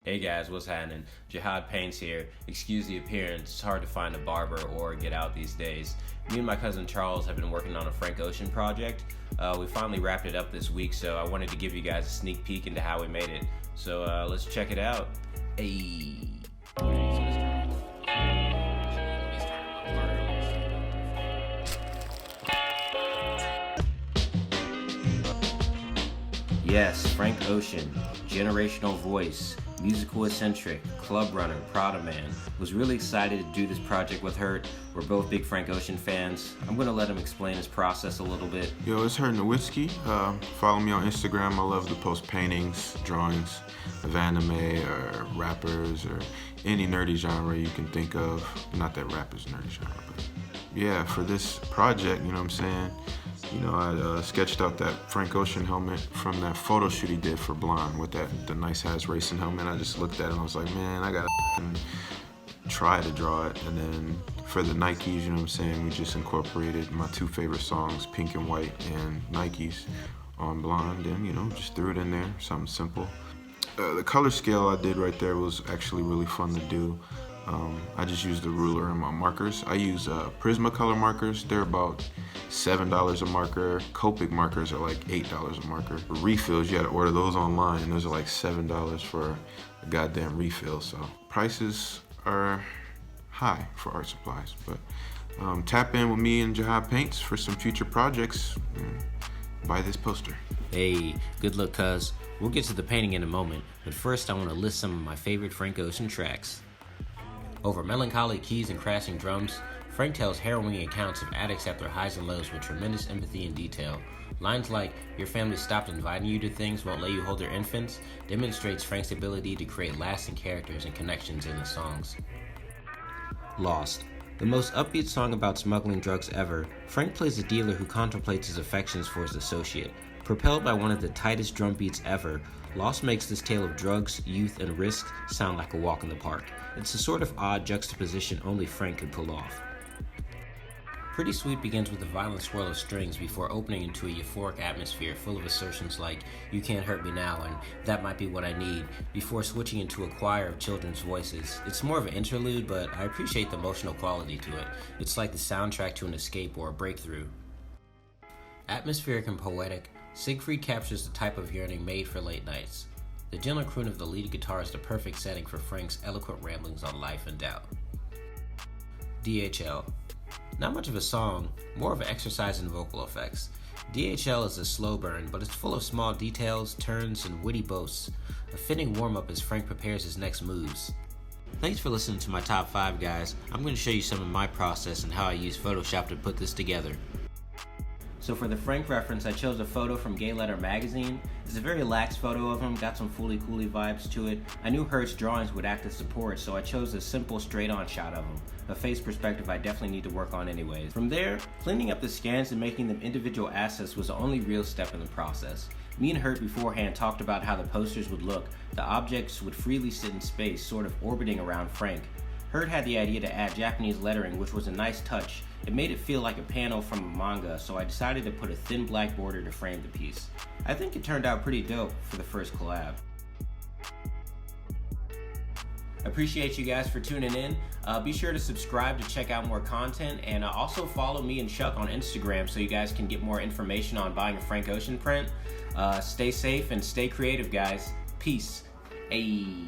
Hey guys, what's happening? Jihad Paints here. Excuse the appearance, it's hard to find a barber or get out these days. Me and my cousin Charles have been working on a Frank Ocean project. We finally wrapped it up this week, so I wanted to give you guys a sneak peek into how we made it. So let's check it out. Hey. Yes, Frank Ocean, generational voice, musical eccentric, club runner, Prada man. Was really excited to do this project with Hurt. We're both big Frank Ocean fans. I'm gonna let him explain his process a little bit. Yo, it's Hurt Nowitzki. Follow me on Instagram. I love to post paintings, drawings of anime or rappers or any nerdy genre you can think of. Not that rap is a nerdy genre, but yeah, for this project, you know what I'm saying? You know, I sketched out that Frank Ocean helmet from that photo shoot he did for Blonde with the nice ass racing helmet. I just looked at it and I was like, man, I gotta try to draw it. And then for the Nikes, you know what I'm saying, we just incorporated my two favorite songs, Pink and White and Nikes, on Blonde, and you know, just threw it in there, something simple. The color scale I did right there was actually really fun to do. I just used the ruler and my markers. I use Prismacolor markers. They're about $7 a marker. Copic markers are like $8 a marker. Refills, you gotta order those online, and those are like $7 for a goddamn refill. So prices are high for art supplies, but tap in with me and Jihad Paints for some future projects. Buy this poster. Hey, good luck, cuz. We'll get to the painting in a moment, but first I want to list some of my favorite Frank Ocean tracks. Over melancholy keys and crashing drums, Frank tells harrowing accounts of addicts at their highs and lows with tremendous empathy and detail. Lines like, "Your family stopped inviting you to things, won't let you hold their infants," demonstrates Frank's ability to create lasting characters and connections in the songs. Lost. The most upbeat song about smuggling drugs ever, Frank plays a dealer who contemplates his affections for his associate. Propelled by one of the tightest drum beats ever, Lost makes this tale of drugs, youth, and risk sound like a walk in the park. It's a sort of odd juxtaposition only Frank could pull off. Pretty Sweet begins with a violent swirl of strings before opening into a euphoric atmosphere full of assertions like, "You can't hurt me now," and "That might be what I need," before switching into a choir of children's voices. It's more of an interlude, but I appreciate the emotional quality to it. It's like the soundtrack to an escape or a breakthrough. Atmospheric and poetic, Siegfried captures the type of yearning made for late nights. The gentle croon of the lead guitar is the perfect setting for Frank's eloquent ramblings on life and doubt. DHL. Not much of a song, more of an exercise in vocal effects. DHL is a slow burn, but it's full of small details, turns, and witty boasts. A fitting warm-up as Frank prepares his next moves. Thanks for listening to my top 5, guys. I'm going to show you some of my process and how I use Photoshop to put this together. So for the Frank reference, I chose a photo from Gay Letter magazine. It's a very lax photo of him, got some Fooly Cooly vibes to it. I knew Hurt's drawings would act as support, so I chose a simple straight-on shot of him. A face perspective I definitely need to work on anyways. From there, cleaning up the scans and making them individual assets was the only real step in the process. Me and Hurt beforehand talked about how the posters would look. The objects would freely sit in space, sort of orbiting around Frank. Hurt had the idea to add Japanese lettering, which was a nice touch. It made it feel like a panel from a manga, so I decided to put a thin black border to frame the piece. I think it turned out pretty dope for the first collab. Appreciate you guys for tuning in. Be sure to subscribe to check out more content, and also follow me and Chuck on Instagram so you guys can get more information on buying a Frank Ocean print. Stay safe and stay creative, guys. Peace. Ayy.